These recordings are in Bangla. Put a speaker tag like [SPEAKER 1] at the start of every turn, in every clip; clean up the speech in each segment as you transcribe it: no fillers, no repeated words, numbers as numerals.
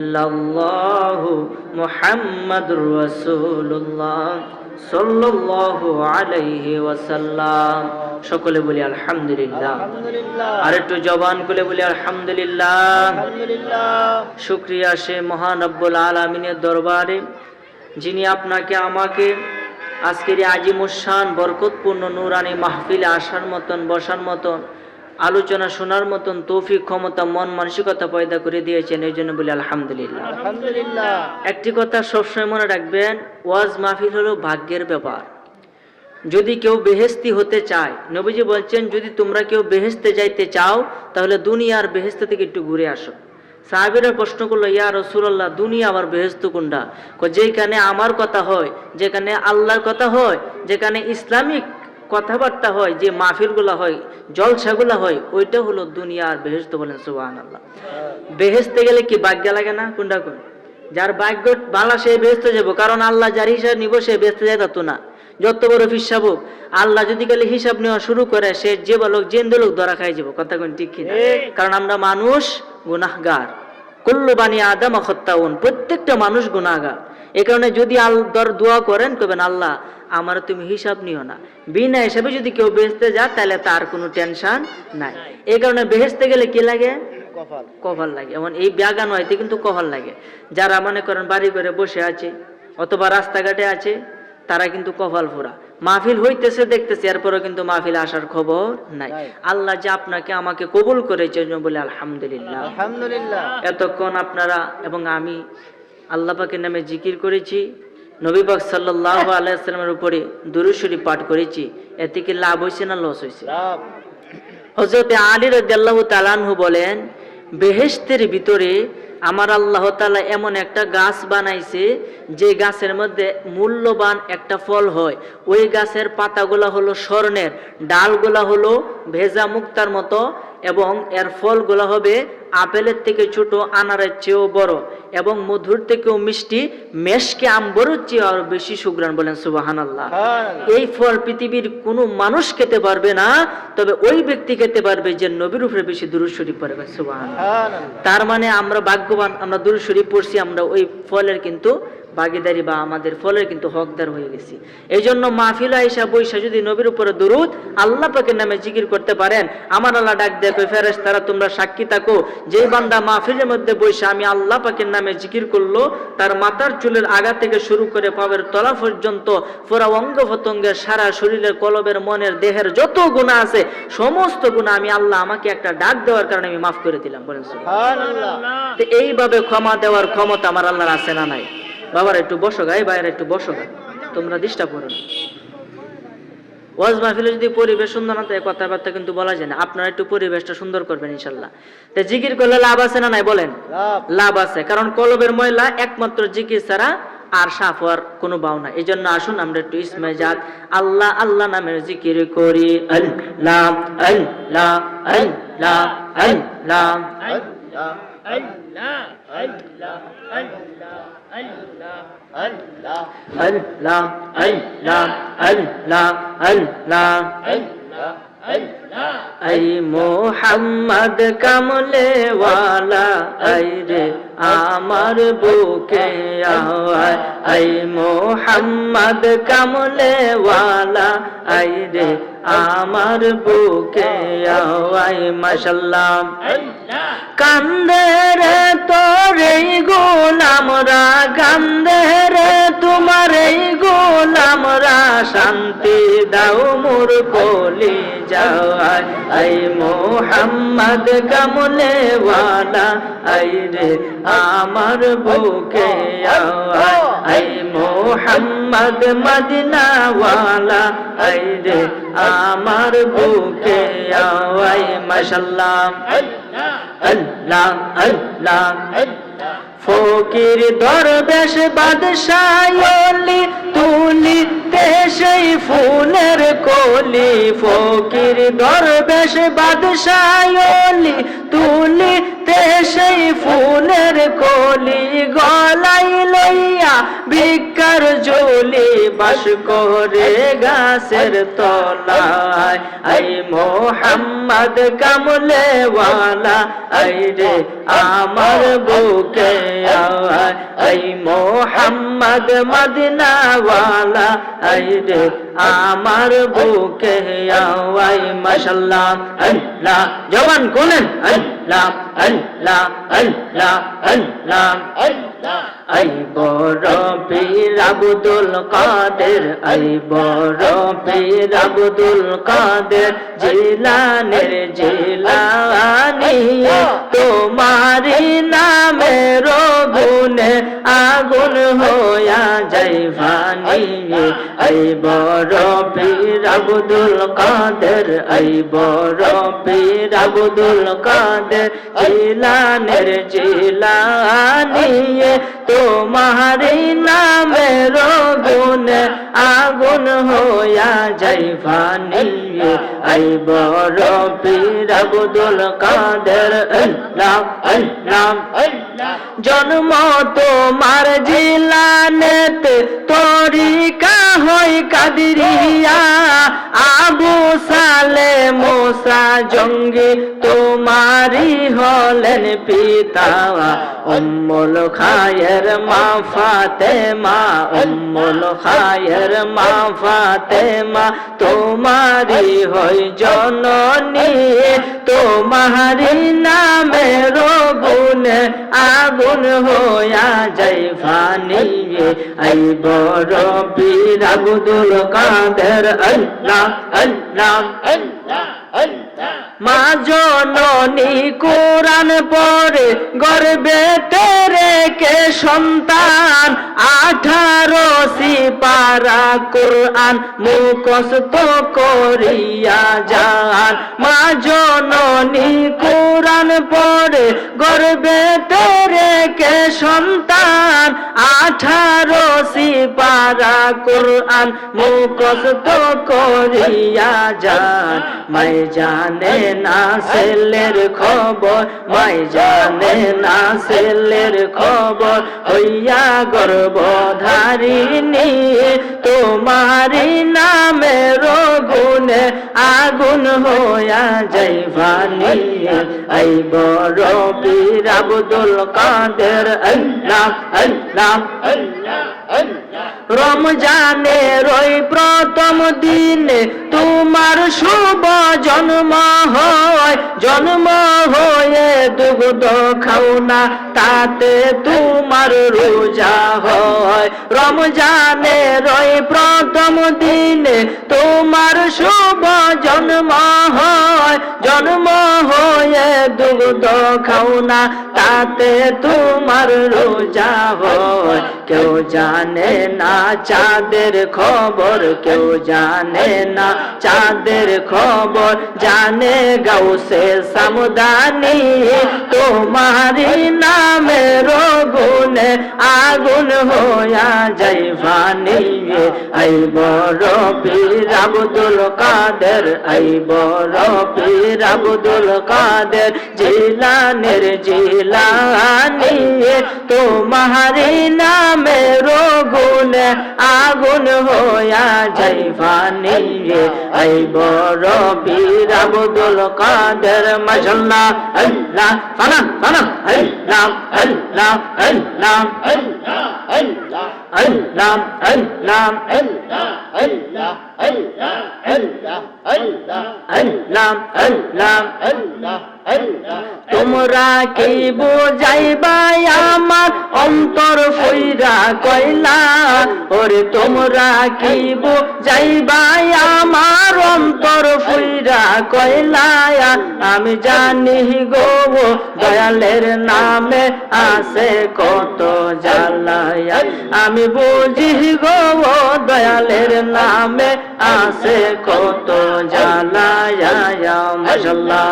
[SPEAKER 1] সাল্লাল্লাহু মুহাম্মাদুর রাসূলুল্লাহ সাল্লাল্লাহু আলাইহি ওয়াসাল্লাম। সকলে বলি আলহামদুলিল্লাহ। আর একটু জবান খুলে বলি আলহামদুলিল্লাহ। শুকরিয়া সে মহান রব্বুল আলামিনের দরবারে, যিনি আপনাকে আমাকে আজকের এই আজিমুশান বরকতপূর্ণ নূরানি মাহফিলে আসার মতন, বসার মতন, আলোচনা শোনার মতন তৌফিক, ক্ষমতা, মন মানসিকতা পয়দা করে দিয়েছেন। এই জন্য বলি আলহামদুলিল্লাহ।
[SPEAKER 2] আলহামদুলিল্লাহ।
[SPEAKER 1] একটি কথা সবসময় মনে রাখবেন, ওয়াজ মাহফিল হলো ভাগ্যের ব্যাপার। যদি কেউ বেহেশতি হতে চায়, নবীজি বলছেন, যদি তোমরা কেউ বেহেশতে যাইতে চাও তাহলে দুনিয়ার বেহেশত থেকে একটু ঘুরে আসো। সাহাবীরা প্রশ্ন করলো, ইয়া রাসূলুল্লাহ, দুনিয়া আবার বেহেশত কোনটা? যেখানে আমার কথা হয়, যেখানে আল্লাহর কথা হয়, যেখানে ইসলামিক কথাবার্তা হয়, যে মাহফিলগুলো হয়, জলসাগুলো হয়, ওইটা হলো দুনিয়ার বেহেশত। বলেন সুবহানাল্লাহ। বেহেশতে গেলে কি ভাগ্য লাগে না? কোনটা কোন? যার ভাগ্য ভালো সে বেহেশতে যাবো, কারণ আল্লাহ যার হিসাব নিব সে বেহেশতে যায় তা না। যত বড় হিসাব হোক, আল্লাহ যদি গেলে হিসাব নেওয়া শুরু করে, সে যে বলক জেন্দে লোক ধরা খাই যাবো। কথা কোন ঠিক কিনা? কারণ আমরা মানুষ গুনাহগার। কুল্লু বানি আদম খাত্তাউন, প্রত্যেকটা মানুষ গুনাহগার। এই কারণে যদি আল্লাহর দোয়া করেন, কবেন আল্লাহ আমার তুমি হিসাব নিও না। বিনা হিসাবে যদি কেউ বেহেশতে যায় তাহলে তার কোনো টেনশন নাই। এই কারণে বেহেশতে গেলে কি লাগে? কপাল লাগে। এমন এই ব্যাগান হইতে কিন্তু কপাল লাগে। যারা মনে করেন বাড়ি করে বসে আছে অথবা রাস্তাঘাটে আছে, তারা কিন্তু কপাল ফোরা। মাহফিল হইতেছে দেখতেছে, এরপরও কিন্তু মাহফিল আসার খবর নাই। আল্লাহ যে আপনাকে আমাকে কবুল করেছে বলে আলহামদুলিল্লাহ।
[SPEAKER 2] আলহামদুলিল্লাহ।
[SPEAKER 1] এতক্ষণ আপনারা এবং আমি আল্লাহ পাকের নামে জিকির করেছি, নবী পাক সাল্লাল্লাহু আলাইহি ওয়াসাল্লামের উপরে দুরূদ শরীফ পাঠ করেছি। এতে কি লাভ হয়েছে না লস হয়েছে? হযরত আলী রাদিয়াল্লাহু তাআলা আনহু বলেন, বেহেশতের ভিতরে আমার আল্লাহ তাআলা এমন একটা গাছ বানাইছে, যে গাছের মধ্যে মূল্যবান একটা ফল হয়। ওই গাছের পাতাগুলা হলো স্বর্ণের, ডালগুলা হলো ভেজা মুক্তার মতো, এবং এর ফলগুলা হবে আপেলের থেকে ছোট, আনারের চেয়েও বড়, এবং মধুর থেকেও মিষ্টি, মেশকে আম্বরের চেয়ে আরো বেশি সুঘ্রাণ। বলেন সুবহানাল্লাহ। এই ফল পৃথিবীর কোনো মানুষ খেতে পারবে না, তবে ওই ব্যক্তি খেতে পারবে যে নবীর উপরে বেশি দুরূদ শরীফ পড়ে। সুবহানাল্লাহ। তার মানে আমরা ভাগ্যবান, আমরা দুরূদ শরীফ পড়ছি, আমরা ওই ফলের কিন্তু ভাগীদারি বা আমাদের ফলের কিন্তু হকদার হয়ে গেছি। এই জন্য মাহফিল আয়েশা বৈশা যদি নবীর উপরে দুরূদ আল্লাহ পাকের নামে জিকির করতে পারেন, আমার আল্লাহ ডাক দেবে, ফেরেশতারা তোমরা সাক্ষী থাকো, যে বান্দা মাহফিলের মধ্যে বৈশা আমি আল্লাহ পাকের নামে জিকির করলো, তার মাথার চুলের আগা থেকে শুরু করে পায়ের তলা পর্যন্ত পুরা অঙ্গ প্রত্যঙ্গের, সারা শরীরের, কলবের, মনের, দেহের যত গুনাহ আছে, সমস্ত গুনাহ আমি আল্লাহ আমাকে একটা ডাক দেওয়ার কারণে আমি মাফ করে দিলাম। বলেন সুবহানাল্লাহ। তো এইভাবে ক্ষমা দেওয়ার ক্ষমতা আমার আল্লাহর আছে না নাই? বাবার একটু বসো গাই, বাইরে একটু বসো গা, তোমরা ডিস্টার্ব করো না। ওয়াজ মাহফিলে যদি পরিবেশ সুন্দর না থাকে, কথাবার্তা কিন্তু বলা যায় না। আপনারা একটু পরিবেশটা সুন্দর করবেন ইনশাল্লাহ। তো জিকির করলে লাভ আছে না নাই? বলেন লাভ আছে, কারণ কলবের ময়লা একমাত্র জিকির ছাড়া আর সাফ হওয়ার কোনো বাউ নাই। এই জন্য আসুন আমরা একটু ইসমে জাত আল্লাহ আল্লাহ নামের জিকির করি। আল্লাহ আল্লাহ আল্লাহ আল্লাহ আল্লাহ আল্লাহ আল্লাহ আল্লাহ আল্লাহ আল্লাহ আল্লাহ আল্লাহ আল্লাহ আল্লাহ আল্লাহ আল্লাহ। আই মোহাম্মদ কামলে ওয়ালা, আই রে আমার বুকে আয়। আই মোহাম্মদ কামলে ওয়ালা, আই রে আমার বুকে আয়। মাশাআল্লাহ। কান্দে রে তোর এই গোলামরা, কান্দে রে তোমার এই গোলামরা, শান্তি দাও মোর কলি যাওয়ায়। আই মোহাম্মদ কামলে ওয়ালা, আই রে আমার বুকে আয়। আই মোহাম্মদ মদিনা ওয়ালা, আই রে আমার বুকে আয়। মাশাআল্লাহ। আল্লাহ আল্লাহ আল্লাহ। ফকির দরবেশ বাদশাহ ওলি, তুলিতে সেই ফুলের কলি। ফকির দরবেশ বাদশাহ ওলি, তুলিতে সেই ফুলের কলি। গলায় লইয়া ভিক্ষার জোর তুলি বাস করে গাছের তলায়। আই মোহাম্মদ কামলে ওয়ালা আই রে আমার বুকে আয়। আই মোহাম্মদ মদিনা ওয়ালা আই রে আমার বুকে আয়। মাশাআল্লাহ আল্লাহ জবান কোলেন আল্লাহ আল্লাহ আল্লাহ আল্লাহ আল্লাহ। আই বড় পীর আব্দুল কাদের, আই বড় পীর আব্দুল কাদের জিলানের জিলানি। তোমারি নামের গুণে আগুন হইয়া যাই ফানি। আই বড় পীর আব্দুল কাদের, আই বড় পীর আব্দুল কাদের জিলানের জিলানি। তোমারি নামের গুণে আগুন হইয়া যাই ফানি। আই বড় পীর আব্দুল কাদের আল্লাহ আল্লাহ আল্লাহ। জন্ম তোমার জিলানেতে তরিকা হই কাদিরিয়া। আবু সালে মুসা জঙ্গি তোমারি হলেন পিতা। উম্মুল খায়ের মা ফাতেমা, উম্মুল খায়ের মা ফাতেমা তোমারি হই জননী। তোমারি নামের গুণে আগুন হইয়া যাই ফানি। আই বড় পীর আব্দুল কাদের আল্লাহ আল্লাহ আল্লাহ আল্লাহ। মা জননী কোরআন পড়ে গর্বেতে রেখে সন্তান। 18 সিপারা কোরআন মুখস্থ করিয়া যান। মা জননী কোরআন পড়ে গর্বেতে রেখে সন্তান। 18 সিপারা কোরআন মুখস্থ করিয়া যান। মাই জানে না ছেলের খবর, মাই জানে না ছেলের খবর হইয়া গর্ভধারিণী। তোমারি নামের গুণে আগুন হইয়া যাই ফানি। আই বড় পীর আব্দুল কাদের আল্লাহ আল্লাহ আল্লাহ আল্লাহ। রমজানের ওই প্রথম দিনে তোমার শুভ জন্ম হয়। জন্ম হয়ে দুগ্ধ খাও না তাতে তোমার রোজা হয়। রমজানের ওই প্রথম দিনে তোমার শুভ জন্ম হয়। জন্ম হয়ে দুগ্ধ খাও না তাতে তোমার রোজা হয়। কেউ জানে না চাঁদের খবর, কেউ জানে না চাঁদের খবর জানে গাউসে সামদানি। তোমারি নামের গুণে আগুন হইয়া যাই ফানি। আই বড় পীর আব্দুল কাদের, আই বড় পীর আব্দুল কাদের জিলানের জিলানি। তোমারি নামের গুণে আগুন হইয়া যাই ফানি। আই বড় পীর আব্দুল কাদের মাশাআল্লাহ আল্লাহ ফানা ফানা আল্লাহ আল্লাহ আল্লাহ আল্লাহ আল্লাহ আল্লাহ আল্লাহ আল্লাহ আল্লাহ আল্লাহ আল্লাহ আল্লাহ আল্লাহ আল্লাহ আল্লাহ আল্লাহ। তোমরা কি বুঝাইবা আমার অন্তর ফইরা কইলা। ওরে তোমরা কি বুঝাইবা আমার অন্তর ফইরা কইলা। আমি জানি গো দয়ালের নামে আছে কত জ্বালায়া। আমি বুঝি গো দয়ালের নামে আছে কত জ্বালায়া। মাশাআল্লাহ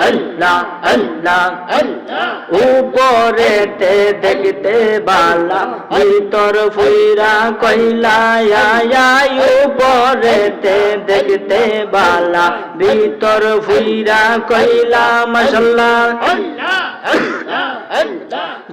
[SPEAKER 1] আল্লাহ আল্লাহ উপরেতে দেখতে বালা ভিতর ফুইরা কইলা উপরেতে দেখতে বালা ভিতর ফুইরা কইলা মাশাআল্লাহ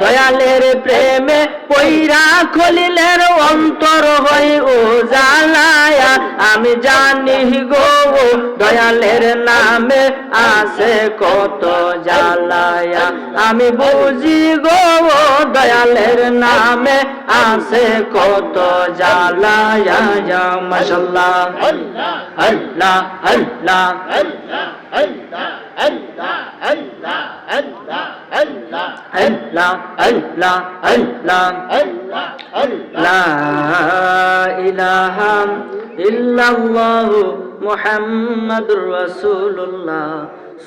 [SPEAKER 1] দয়ালের প্রেমে পইরা খলিলের অন্তর হই উজালায়া আমি জানি গো দয়ালের নামে আছে কত জালায়া আমি বুঝি গো দয়ালের নামে আছে কত জালায়া যা মাশাআল্লাহ আল্লাহ আল্লাহ আল্লাহ আল্লাহ আল্লাহ আল্লাহ আল্লাহ আল্লাহ আল্লাহ আল্লাহ আল্লাহ আল্লাহ আল্লাহ লা ইলাহা ইল্লাল্লাহু মুহাম্মাদুর রাসূলুল্লাহ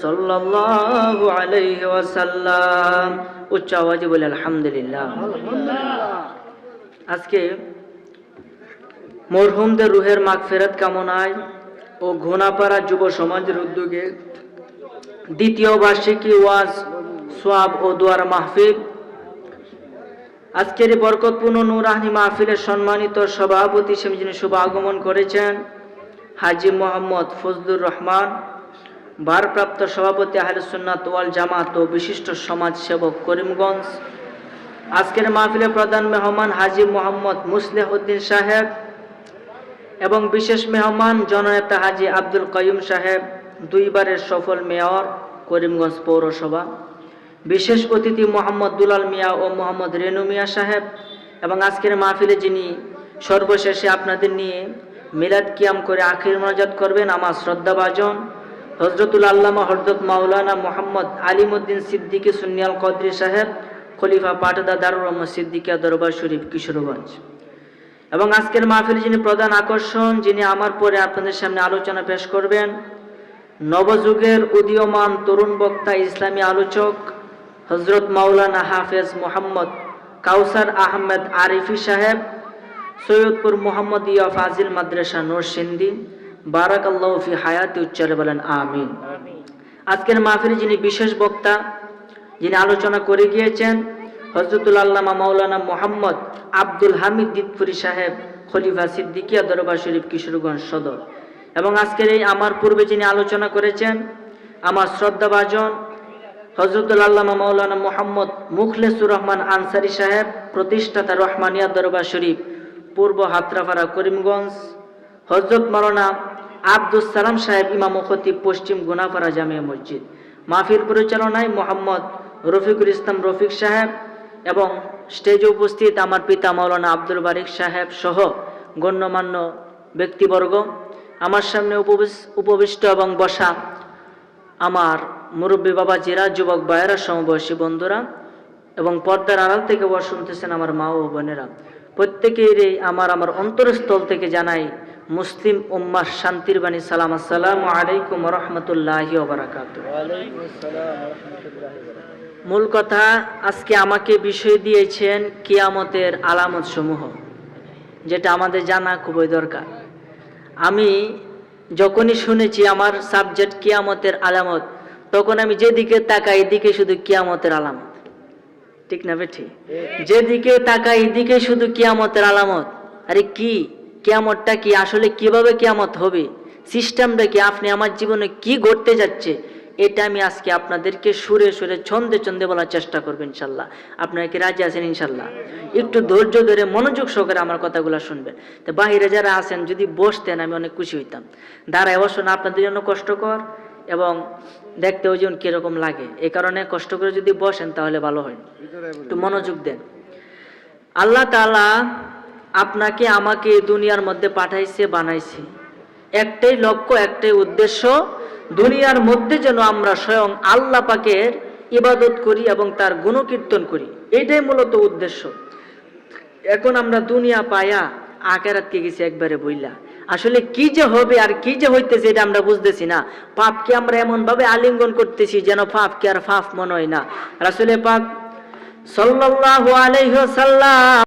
[SPEAKER 1] সাল্লাল্লাহু আলাইহি ওয়াসাল্লাম। উচ্চ আওয়াজে বলে আলহামদুলিল্লাহ। আজকে মরহুমদের রুহের মাগফিরাত কামনায় ও ঘোনাপাড়া যুব সমাজের উদ্যোগে দ্বিতীয় বার্ষিকী ওয়াজ সোয়াব ও দোয়ার মাহফিল, আজকের বরকতপূর্ণ নূরানি মাহফিলের সম্মানিত সভাপতি হিসেবে যিনি শুভ আগমন করেছেন হাজী মোহাম্মদ ফজলুর রহমান, ভারপ্রাপ্ত সভাপতি আহলে সুন্নাত ওয়াল জামাত ও বিশিষ্ট সমাজ সেবক করিমগঞ্জ। আজকের মাহফিলে প্রধান মেহমান হাজী মোহাম্মদ মুসলিহ উদ্দিন সাহেব এবং বিশেষ মেহমান জননেতা হাজী আব্দুল কাইয়ুম সাহেব, দুইবারের সফল মেয়র করিমগঞ্জ পৌরসভা। বিশেষ অতিথি মোহাম্মদ দুলাল মিয়া ও মোহাম্মদ রেনু মিয়া সাহেব। এবং আজকের মাহফিলে যিনি সর্বশেষে আপনাদের নিয়ে মিলাদ কিয়াম করে আখির মোনাজাত করবেন আমার শ্রদ্ধাভাজন হযরতুল আল্লামা হযরত মাওলানা মোহাম্মদ আলিমউদ্দিন সিদ্দিকী সুন্নিয়াল কদরি সাহেব, খলিফা পাটদা দারুল রহমত সিদ্দিকিয়া দরবার শরীফ কিশোরগঞ্জ। এবং আজকের মাহফিলে যিনি প্রধান আকর্ষণ, যিনি আমার পরে আপনাদের সামনে আলোচনা পেশ করবেন, নবযুগের উদীয়মান তরুণ বক্তা ইসলামী আলোচক হযরত মাওলানা হাফেজ মোহাম্মদ কাউসার আহমেদ আরিফি সাহেব, সৈয়দপুর মোহাম্মদিয়া ফাজিল মাদ্রাসা নরসিংদী, বারাকাল্লাহু ফি হায়াতি, উচ্চারে বলেন আমিন। আজকের মাহফিলে যিনি বিশেষ বক্তা, যিনি আলোচনা করে গিয়েছেন হযরতুল আল্লামা মাওলানা মোহাম্মদ আব্দুল হামিদ দিতপুরি সাহেব, খলিফা সিদ্দিকিয়া দরবার শরীফ কিশোরগঞ্জ সদর। এবং আজকের এই আমার পূর্বে যিনি আলোচনা করেছেন আমার শ্রদ্ধাভাজন হযরতুল আল্লামা মাওলানা মোহাম্মদ মুখলেসুর রহমান আনসারী সাহেব, প্রতিষ্ঠাতা রহমানিয়া দরবার শরীফ পূর্ব হাতরাপাড়া করিমগঞ্জ। হযরত মাওলানা আব্দুস সালাম সাহেব, ইমাম ও খতিব পশ্চিম গুনাপাড়া জামিয়া মসজিদ। মাহফিল পরিচালনায় মোহাম্মদ রফিকুল ইসলাম রফিক সাহেব এবং স্টেজে উপস্থিত আমার পিতা মাওলানা আব্দুল বারিক সাহেব সহ গণ্যমান্য ব্যক্তিবর্গ, আমার সামনে উপবিষ্ট এবং বসা আমার মুরব্বী বাবাজিরা, যুবক ভাইয়েরা, সমবয়সী বন্ধুরা এবং পর্দার আড়াল থেকে বসে শুনতেছেন আমার মা ও বোনেরা, প্রত্যেকেরই আমার অন্তরস্থল থেকে জানাই মুসলিম উম্মার শান্তির বাণী সালাম। আসসালামু আলাইকুম ওয়া রাহমাতুল্লাহি ওয়া বারাকাতুহু। মূল কথা, আজকে আমাকে বিষয় দিয়েছেন কিয়ামতের আলামত সমূহ, যেটা আমাদের জানা খুবই দরকার। আমি যখনই শুনেছি আমার সাবজেক্ট কিয়ামতের আলামত, তখন আমি যেদিকে তাকাই এদিকে শুধু কিয়ামতের আলামত, ঠিক না বেঠি? যেদিকে তাকাই এদিকে শুধু কিয়ামতের আলামত। আরে কি কিয়ামতটা কি, আসলে কিভাবে কিয়ামত হবে, সিস্টেমটা কি, আপনি আমার জীবনে কি ঘটতে যাচ্ছে, এটা আমি আজকে আপনাদেরকে সুরে সুরে ছন্দে ছন্দে বলার চেষ্টা করবো ইনশাল্লাহ। আপনারা কি রাজি আছেন ইনশাল্লাহ? একটু ধৈর্য ধরে মনোযোগ সহকারে আমার কথাগুলো শুনবেন। তো বাহিরে যারা আছেন যদি বসতেন আমি অনেক খুশি হইতাম। দাঁড়ায় বসো না, আপনাদের জন্য কষ্টকর এবং দেখতে ওই যেমন কিরকম লাগে, এই কারণে কষ্ট করে যদি বসেন তাহলে ভালো হয়। একটু মনোযোগ দেন। আল্লাহ তাআলা আপনাকে আমাকে দুনিয়ার মধ্যে পাঠাইছে, বানাইছে, একটাই লক্ষ্য, একটাই উদ্দেশ্য, দুনিয়ার মধ্যে যেন আমরা স্বয়ং আল্লাহ পাকের ইবাদত করি এবং তার গুণকীর্তন করি, এটাই মূলত উদ্দেশ্য। এখন আমরা দুনিয়া পায়া আখিরাতকে গেছি একবারে বইলা, আসলে কি যে হবে আর কি যে হইতেছে এটা আমরা বুঝতেছি না। পাপকে আমরা এমন ভাবে আলিঙ্গন করতেছি যেন পাপকে আর পাপ মনে হয় না। রাসূলে পাক সাল্লাল্লাহু আলাইহি ওয়াসাল্লাম